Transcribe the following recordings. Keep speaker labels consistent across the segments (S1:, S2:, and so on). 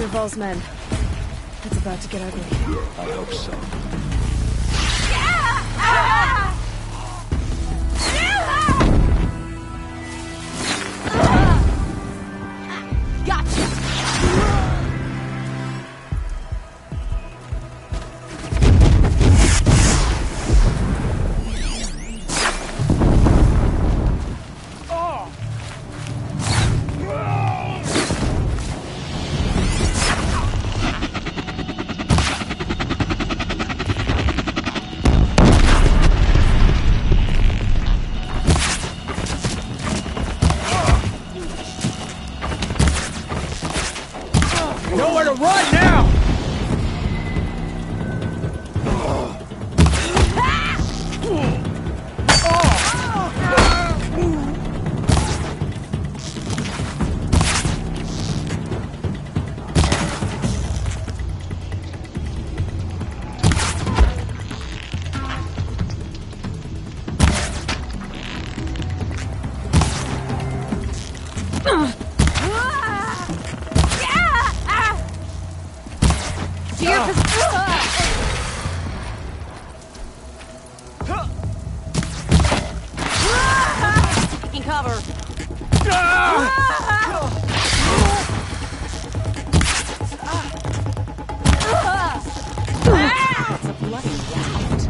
S1: Derval's men. It's about to get ugly.
S2: I hope so.
S3: Nowhere to run now!
S1: Cover. It's a bloody rout.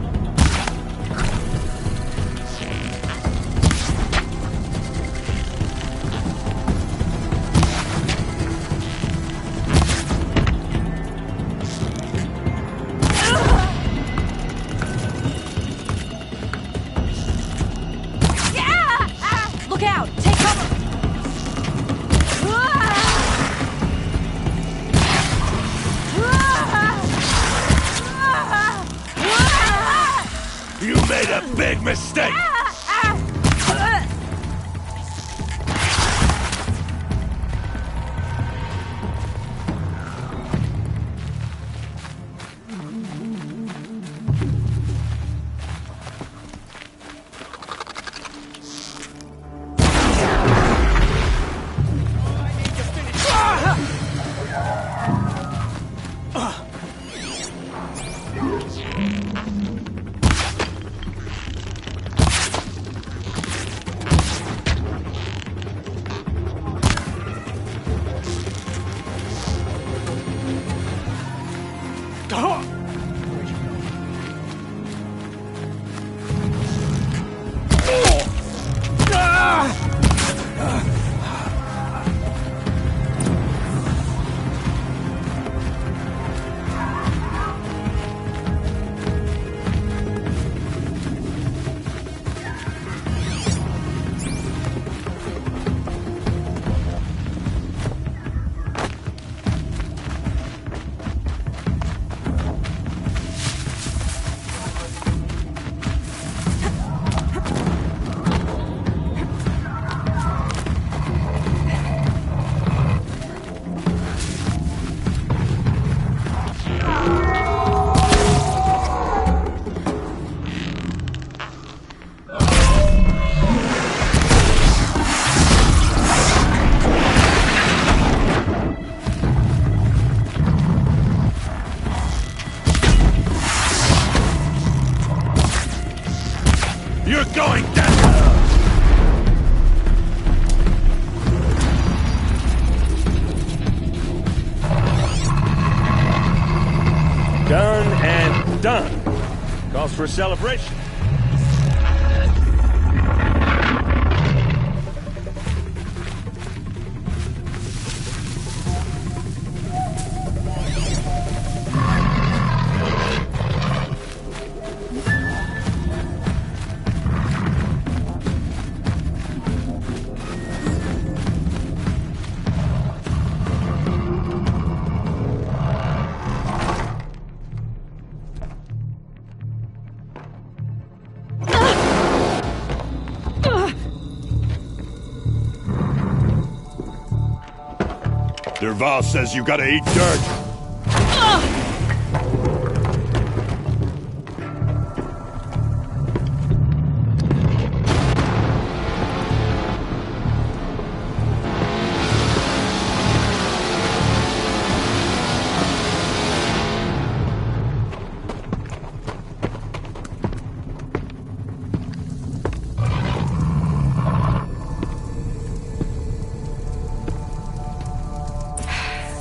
S1: Look out! Take cover!
S2: You made a big mistake! You're going down! Done and done. Calls for a celebration. Derval says you gotta eat dirt.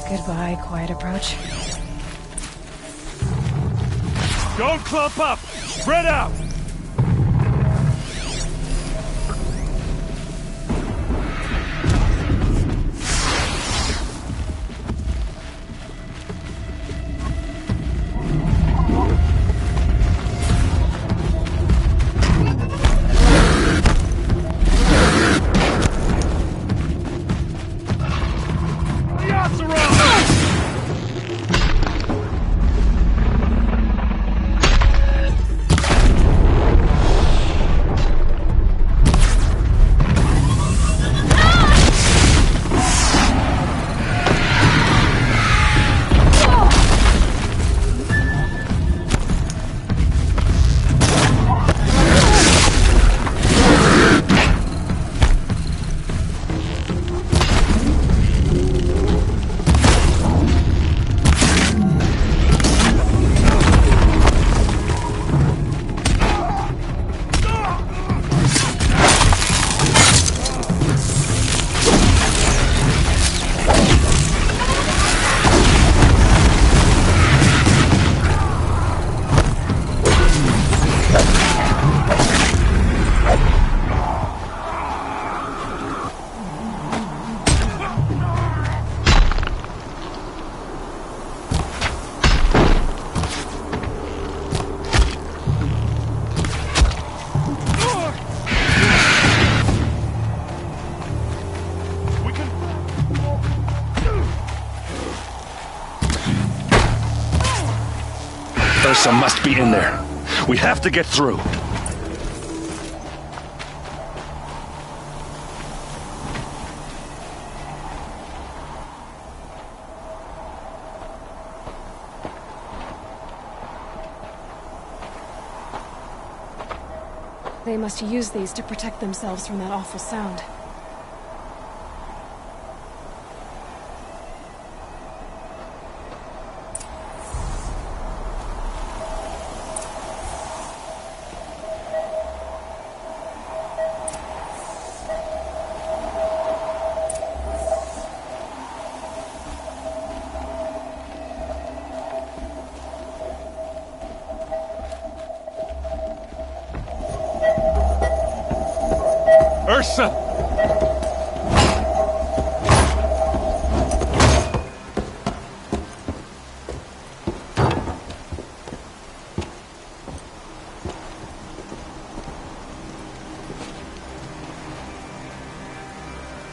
S1: Goodbye, quiet approach.
S2: Don't clump up! Spread out! Ursa must be in there. We have to get through.
S1: They must use these to protect themselves from that awful sound.
S2: Ursa!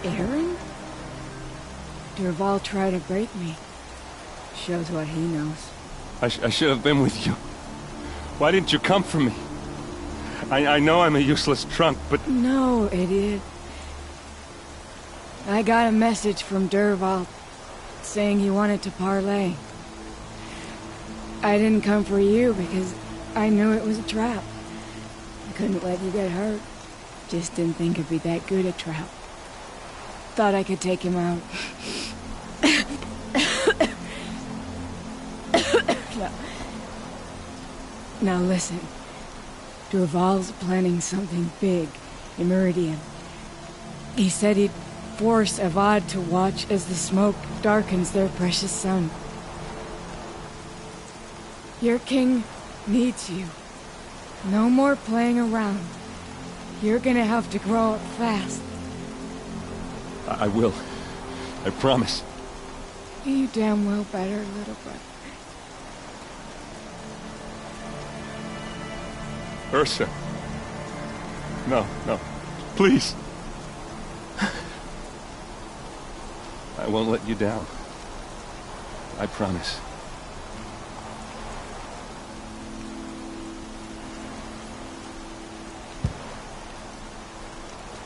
S4: Aaron? Dervahl tried to break me. Shows what he knows.
S2: I should have been with you. Why didn't you come for me? I know I'm a useless trunk, but...
S4: No, idiot. I got a message from Dervahl saying he wanted to parlay. I didn't come for you because I knew it was a trap. I couldn't let you get hurt. Just didn't think it'd be that good a trap. Thought I could take him out. Now listen. Dervahl's planning something big in Meridian. He said he'd force Avad to watch as the smoke darkens their precious sun. Your king needs you. No more playing around. You're gonna have to grow up fast.
S2: I will. I promise.
S4: You damn well better, little brother.
S2: Ursa. No. Please. I won't let you down. I promise.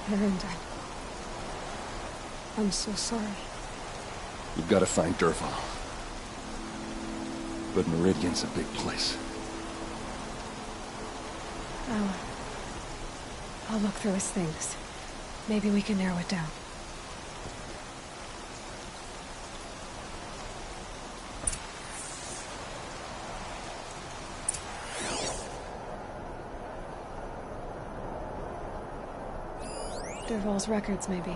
S1: Aaron, I'm so sorry.
S2: We've got to find Dervahl. But Meridian's a big place.
S1: I'll look through his things. Maybe we can narrow it down. Dervahl's records, maybe.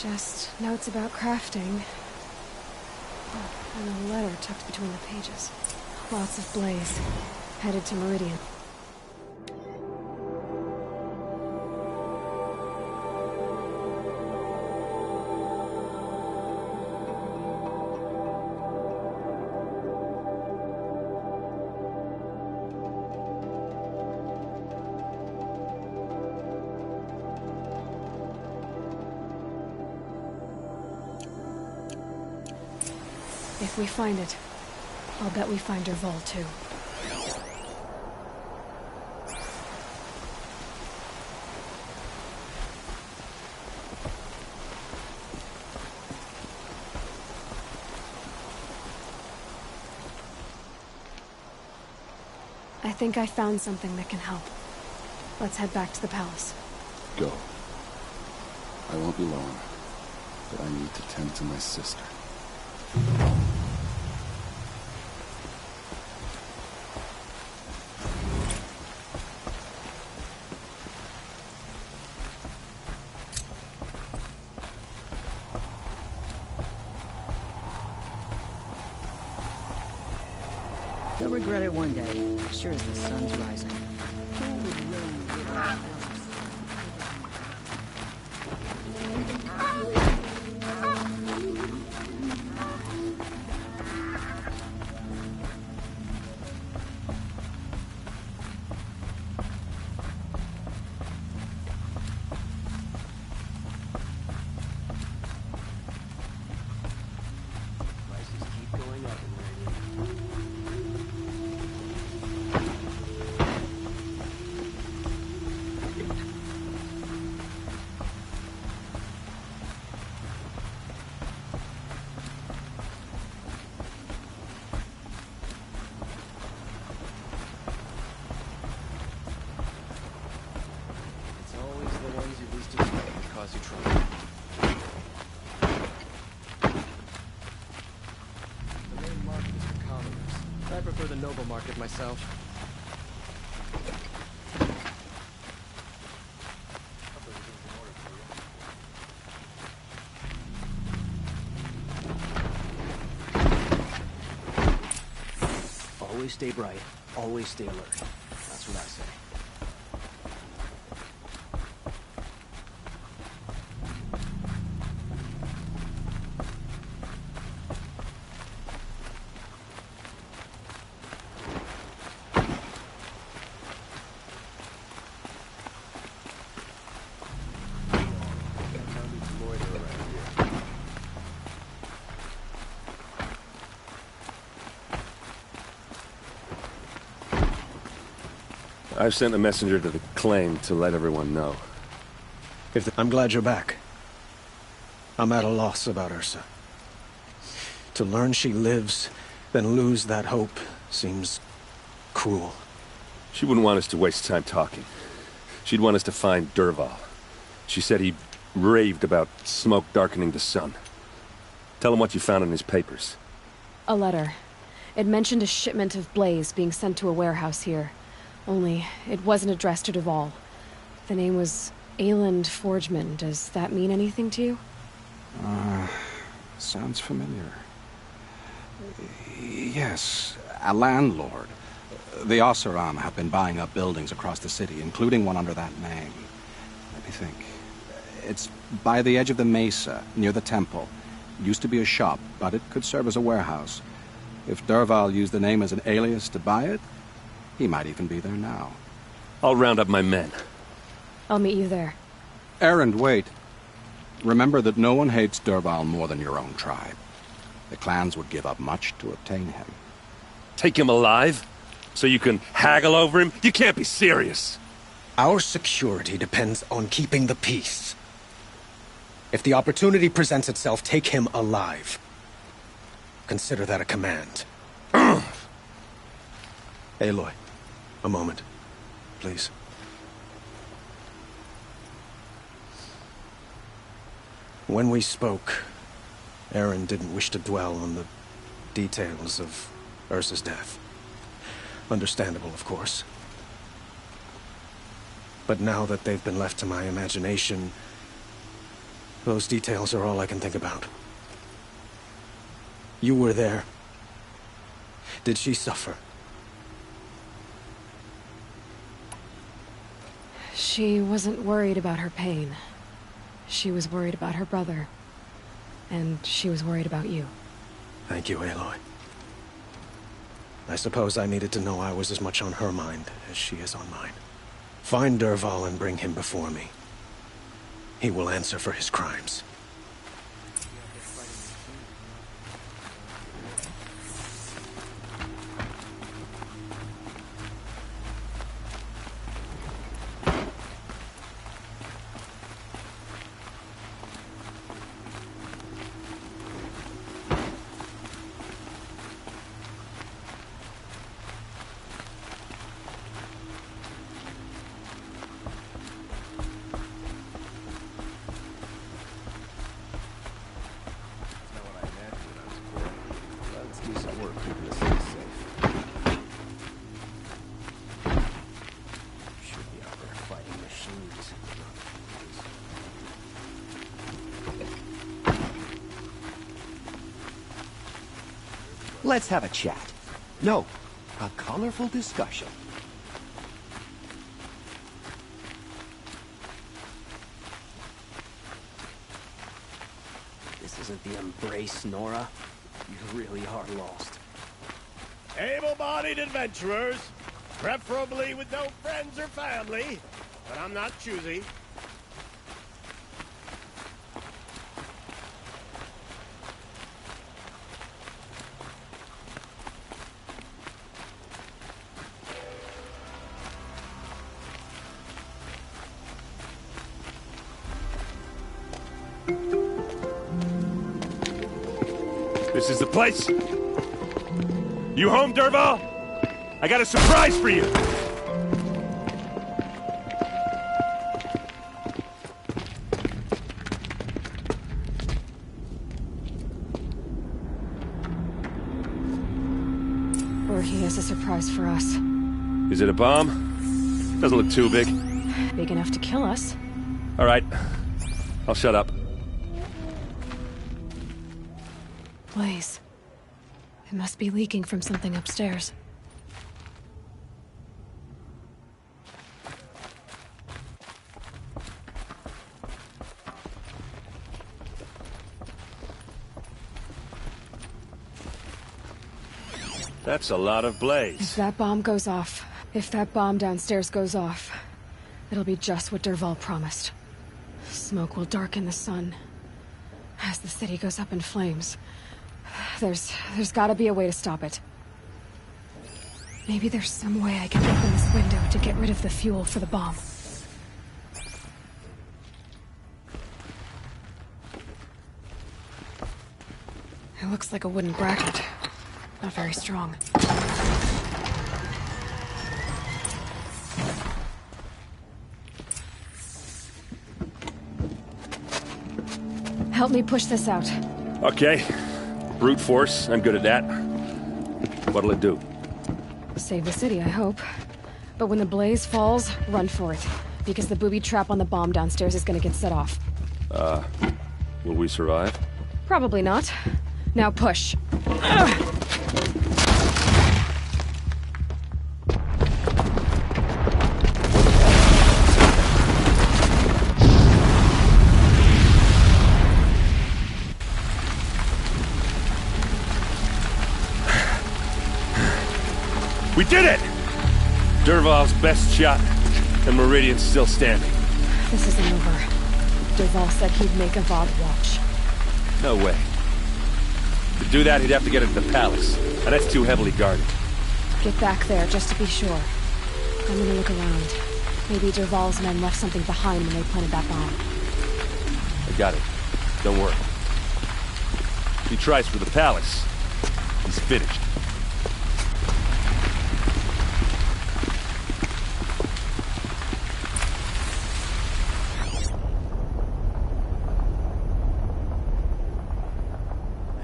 S1: Just notes about crafting. Oh, and a letter tucked between the pages. Lots of Blaze. Headed to Meridian. If we find it, I'll bet we find Dervahl too. I think I found something that can help. Let's head back to the palace.
S5: Go. I won't be long, but I need to tend to my sister.
S6: You'll regret it one day, sure as the sun's rising.
S3: I prefer the noble market myself.
S7: Always stay bright, always stay alert. That's what I say.
S2: I've sent a messenger to the claim to let everyone know.
S7: I'm glad you're back. I'm at a loss about Ursa. To learn she lives, then lose that hope, seems cruel.
S2: She wouldn't want us to waste time talking. She'd want us to find Dervahl. She said he raved about smoke darkening the sun. Tell him what you found in his papers.
S1: A letter. It mentioned a shipment of Blaze being sent to a warehouse here. Only, it wasn't addressed to Dervahl. The name was Ayland Forgeman. Does that mean anything to you?
S8: Sounds familiar. Yes, a landlord. The Oseram have been buying up buildings across the city, including one under that name. Let me think. It's by the edge of the mesa, near the temple. It used to be a shop, but it could serve as a warehouse. If Dervahl used the name as an alias to buy it, he might even be there now.
S2: I'll round up my men.
S1: I'll meet you there.
S8: Erend, wait. Remember that no one hates Dervahl more than your own tribe. The clans would give up much to obtain him.
S2: Take him alive? So you can haggle over him? You can't be serious.
S7: Our security depends on keeping the peace. If the opportunity presents itself, take him alive. Consider that a command. Aloy, a moment, please. When we spoke, Erend didn't wish to dwell on the details of Ursa's death. Understandable, of course. But now that they've been left to my imagination, Those details are all I can think about. You were there. Did she suffer?
S1: She wasn't worried about her pain. She was worried about her brother. And she was worried about you.
S7: Thank you, Aloy. I suppose I needed to know I was as much on her mind as she is on mine. Find Dervahl and bring him before me. He will answer for his crimes.
S9: Let's have a chat. No, a colorful discussion.
S3: This isn't the Embrace, Nora. You really are lost.
S10: Able-bodied adventurers, preferably with no friends or family, but I'm not choosy.
S2: This is the place? You home, Dervahl? I got a surprise for you!
S1: Or he has a surprise for us.
S2: Is it a bomb? Doesn't look too big.
S1: Big enough to kill us.
S2: All right. I'll shut up.
S1: Blaze. It must be leaking from something upstairs.
S2: That's a lot of blaze.
S1: If that bomb goes off, if that bomb downstairs goes off, it'll be just what Dervahl promised. Smoke will darken the sun. As the city goes up in flames, there's gotta be a way to stop it. Maybe there's some way I can open this window to get rid of the fuel for the bomb. It looks like a wooden bracket. Not very strong. Help me push this out.
S2: Okay. Brute force, I'm good at that. What'll it do?
S1: Save the city, I hope. But when the blaze falls, run for it. Because the booby trap on the bomb downstairs is gonna get set off.
S2: Will we survive?
S1: Probably not. Now push.
S2: We did it! Dervahl's best shot, and Meridian's still standing.
S1: This isn't over. Dervahl said he'd make a Avad watch.
S2: No way. To do that, he'd have to get into the palace, and that's too heavily guarded.
S1: Get back there, just to be sure. I'm gonna look around. Maybe Dervahl's men left something behind when they planted that bomb.
S2: I got it. Don't worry. If he tries for the palace, he's finished.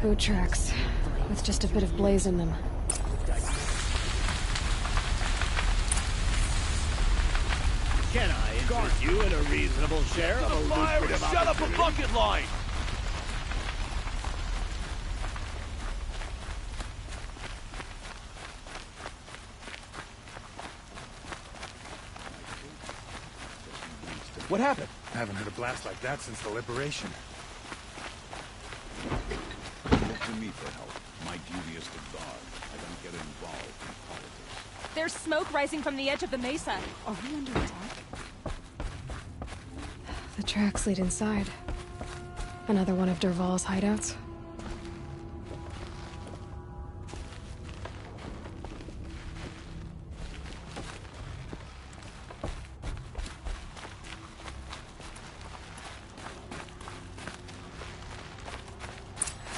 S1: Boot tracks, with just a bit of blaze in them.
S10: Can I Interest you in a reasonable share of a lucrative
S11: Shut up a bucket line!
S12: What happened? I haven't heard a blast like that since the liberation.
S13: Look to me for help. My duty is to guard. I don't get involved in politics.
S14: There's smoke rising from the edge of the mesa. Are we under attack?
S1: The tracks lead inside. Another one of Dervahl's hideouts.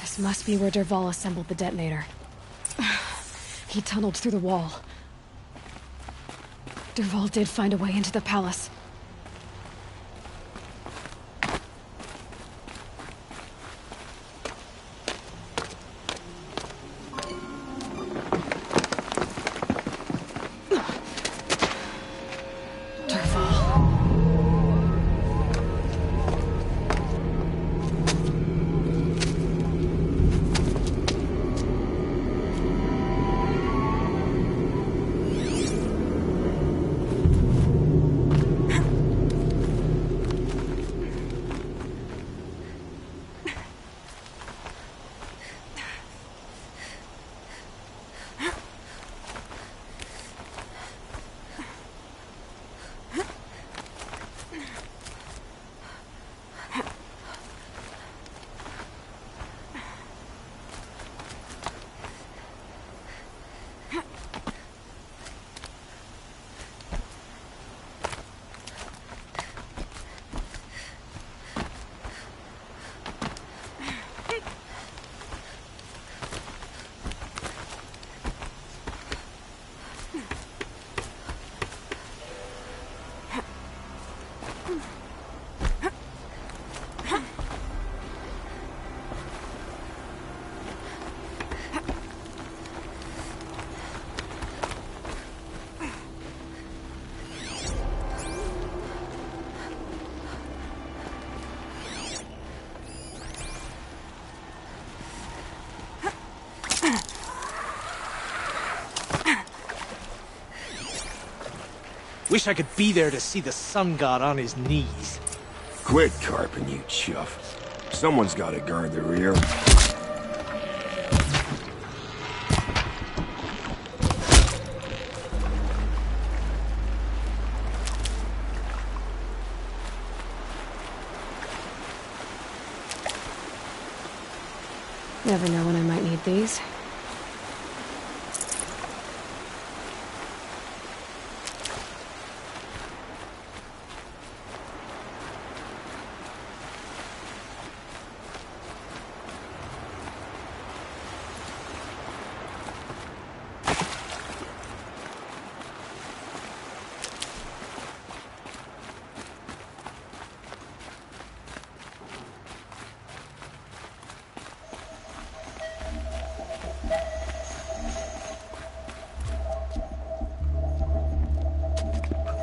S1: This must be where Dervahl assembled the detonator. He tunneled through the wall. Dervahl did find a way into the palace.
S11: Wish I could be there to see the sun god on his knees.
S15: Quit carping, you chuff. Someone's gotta guard the rear.
S1: Never know when I might need these.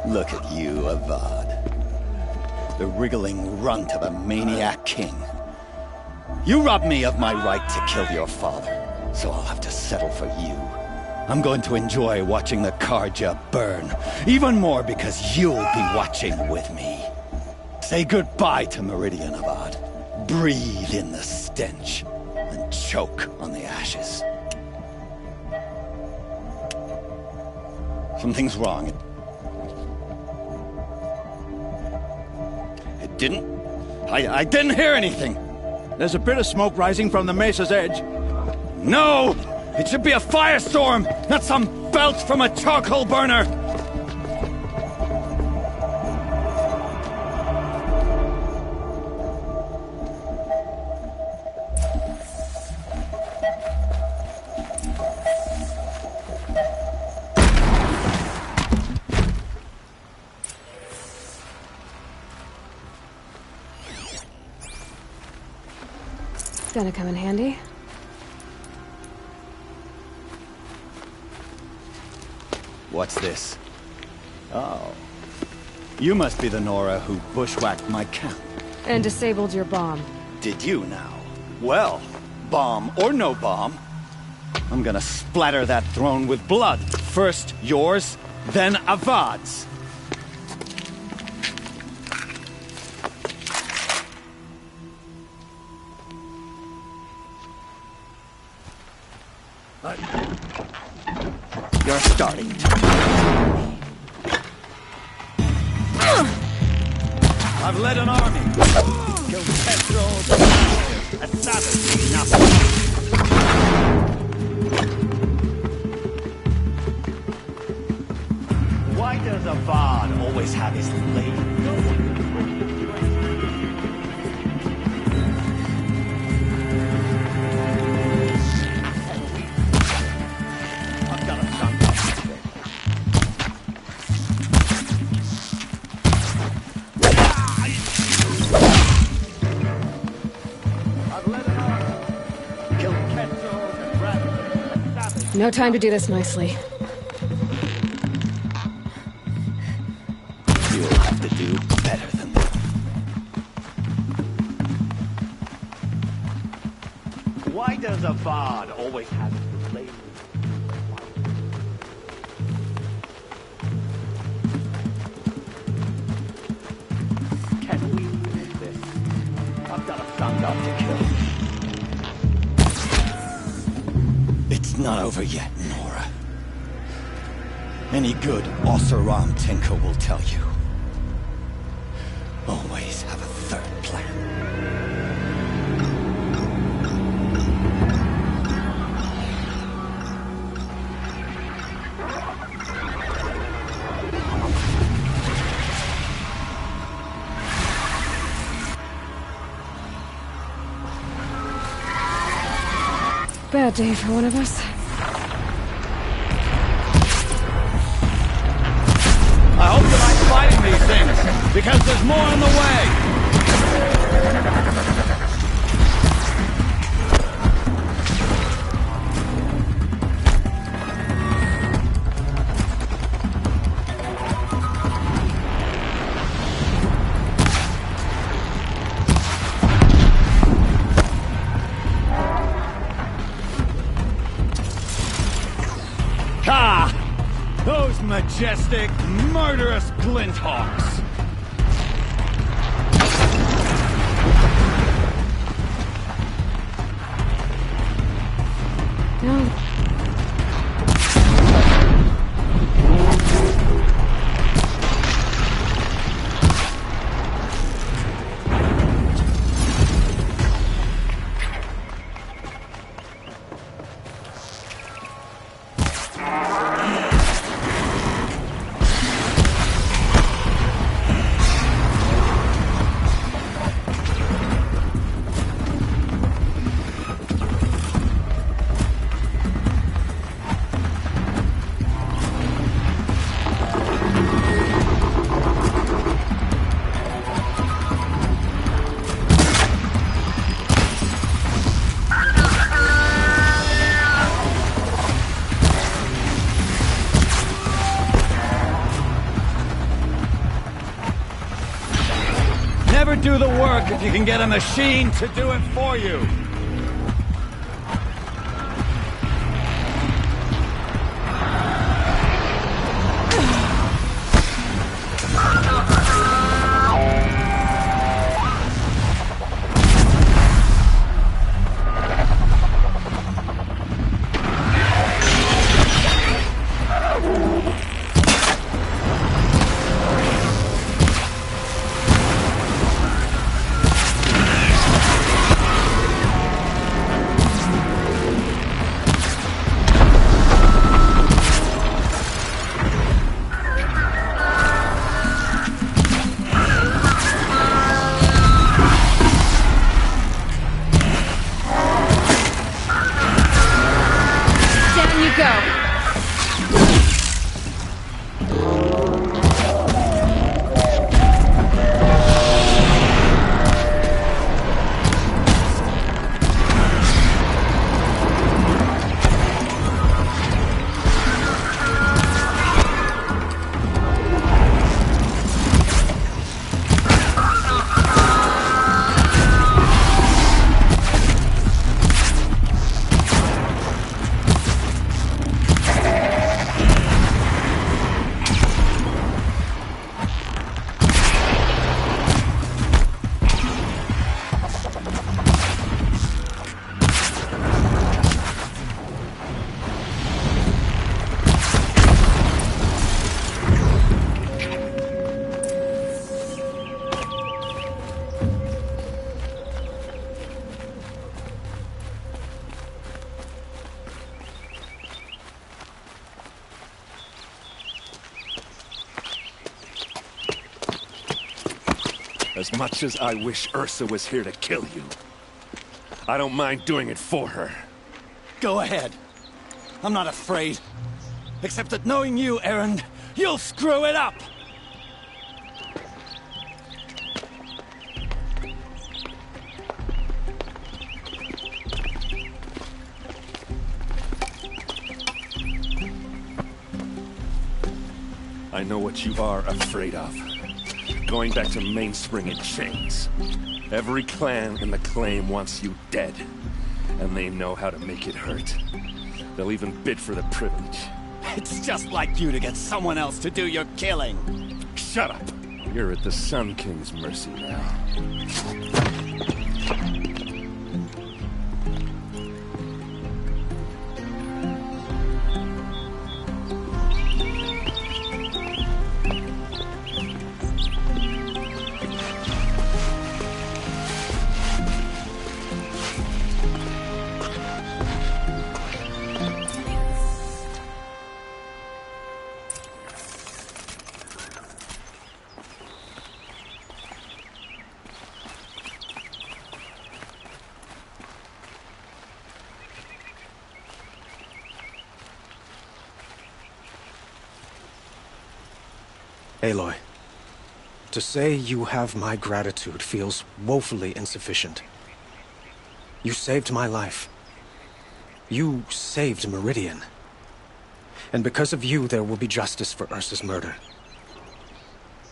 S9: Look at you, Avad. The wriggling runt of a maniac king. You robbed me of my right to kill your father, so I'll have to settle for you. I'm going to enjoy watching the Carja burn, even more because you'll be watching with me. Say goodbye to Meridian, Avad. Breathe in the stench, and choke on the ashes. Something's wrong. I didn't hear anything.
S16: There's a bit of smoke rising from the mesa's edge.
S9: No! It should be a firestorm, not some belch from a charcoal burner!
S1: Gonna come in handy.
S9: What's this? Oh. You must be the Nora who bushwhacked my camp.
S1: And disabled your bomb.
S9: Did you now? Well, bomb or no bomb, I'm gonna splatter that throne with blood. First yours, then Avad's. You're starting to I've led an army. Killed petrol, a savage, nothing. Why does Avad always have his lady? I've got a son.
S1: No time to do this nicely.
S9: You'll have to do better than that. Why does Avad always have his lady? Can we finish this? I've got a son to kill. It's not over yet, Nora. Any good Oseram tinker will tell you. Always have a third plan.
S1: Bad day for one of us.
S16: I hope you like fighting these things, because there's more on the way! Those majestic, murderous Glinthawks!
S1: No.
S16: Never do the work if you can get a machine to do it for you.
S2: As much as I wish Ursa was here to kill you, I don't mind doing it for her.
S9: Go ahead. I'm not afraid. Except that knowing you, Erend, you'll screw it up!
S2: I know what you are afraid of. Going back to Mainspring in chains. Every clan in the Claim wants you dead. And they know how to make it hurt. They'll even bid for the privilege.
S9: It's just like you to get someone else to do your killing.
S2: Shut up! You're at the Sun King's mercy now.
S7: Aloy, to say you have my gratitude feels woefully insufficient. You saved my life. You saved Meridian. And because of you, there will be justice for Ursa's murder.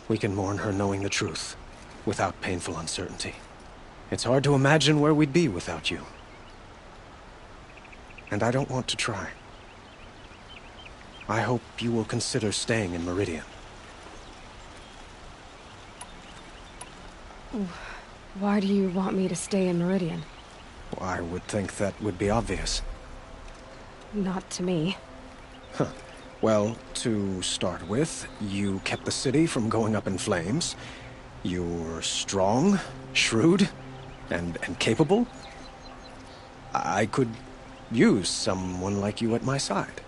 S7: We can mourn her knowing the truth, without painful uncertainty. It's hard to imagine where we'd be without you. And I don't want to try. I hope you will consider staying in Meridian.
S1: Why do you want me to stay in Meridian?
S7: Well, I would think that would be obvious.
S1: Not to me.
S7: Huh. Well, to start with, you kept the city from going up in flames. You're strong, shrewd, and capable. I could use someone like you at my side.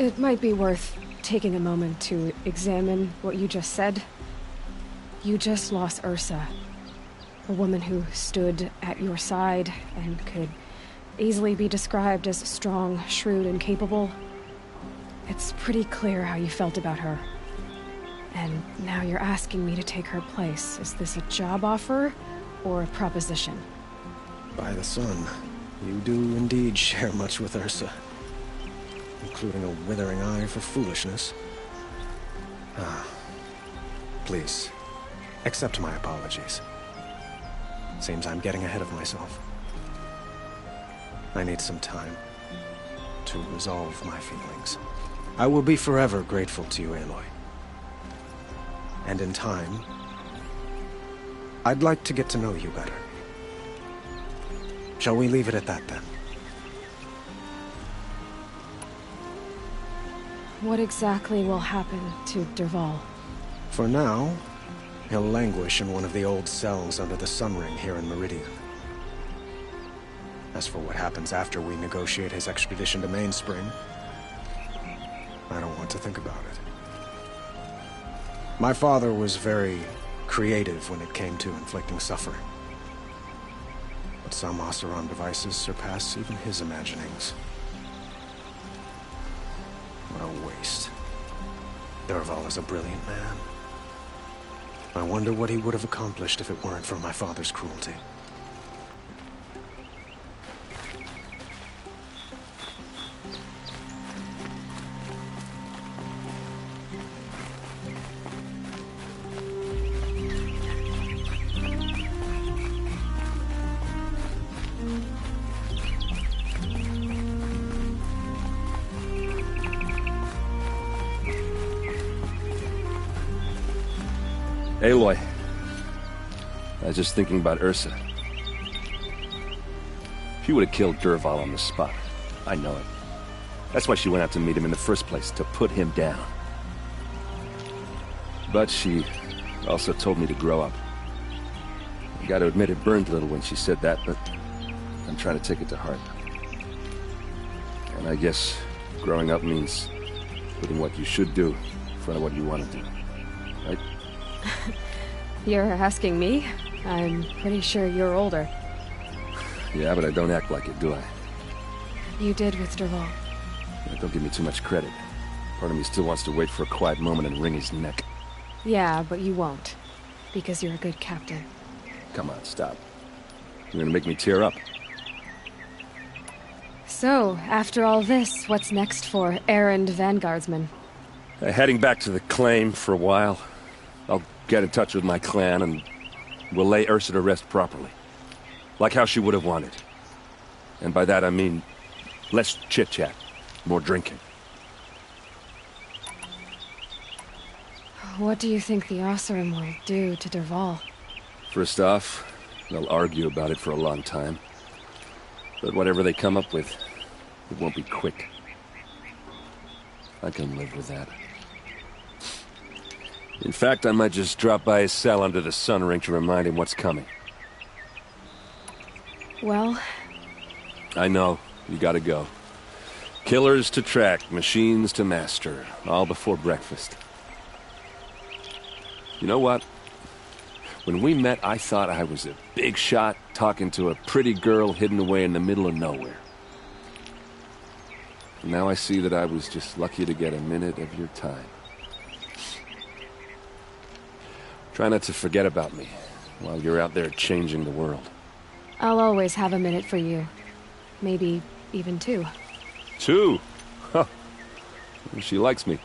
S1: It might be worth taking a moment to examine what you just said. You just lost Ursa, a woman who stood at your side and could easily be described as strong, shrewd, and capable. It's pretty clear how you felt about her. And now you're asking me to take her place. Is this a job offer or a proposition?
S7: By the sun, you do indeed share much with Ursa. Including a withering eye for foolishness. Please, accept my apologies. Seems I'm getting ahead of myself. I need some time to resolve my feelings. I will be forever grateful to you, Aloy. And in time, I'd like to get to know you better. Shall we leave it at that, then?
S1: What exactly will happen to Dervahl?
S7: For now, he'll languish in one of the old cells under the Sun Ring here in Meridian. As for what happens after we negotiate his extradition to Mainspring, I don't want to think about it. My father was very creative when it came to inflicting suffering. But some Oseram devices surpass even his imaginings. What a waste. Dervahl is a brilliant man. I wonder what he would have accomplished if it weren't for my father's cruelty.
S2: Aloy, I was just thinking about Ursa. She would have killed Dervahl on the spot. I know it. That's why she went out to meet him in the first place, to put him down. But she also told me to grow up. I gotta admit it burned a little when she said that, but I'm trying to take it to heart. And I guess growing up means Putting what you should do in front of what you want to do. Right?
S1: You're asking me? I'm pretty sure you're older.
S2: Yeah, but I don't act like it, do I?
S1: You did with Dervahl.
S2: Don't give me too much credit. Part of me still wants to wait for a quiet moment and wring his neck.
S1: Yeah, but you won't. Because you're a good captain.
S2: Come on, stop. You're gonna make me tear up.
S1: So, after all this, what's next for errand vanguardsman?
S2: Heading back to the claim for a while. I'll get in touch with my clan and we'll lay Ursa to rest properly. Like how she would have wanted. And by that I mean less chit-chat, more drinking.
S1: What do you think the Oseram will do to Dervahl?
S2: First off, they'll argue about it for a long time. But whatever they come up with, it won't be quick. I can live with that. In fact, I might just drop by his cell under the sun ring to remind him what's coming.
S1: Well...
S2: I know. You gotta go. Killers to track, machines to master. All before breakfast. You know what? When we met, I thought I was a big shot talking to a pretty girl hidden away in the middle of nowhere. And now I see that I was just lucky to get a minute of your time. Try not to forget about me while you're out there changing the world.
S1: I'll always have a minute for you. Maybe even two.
S2: 2? Huh. She likes me.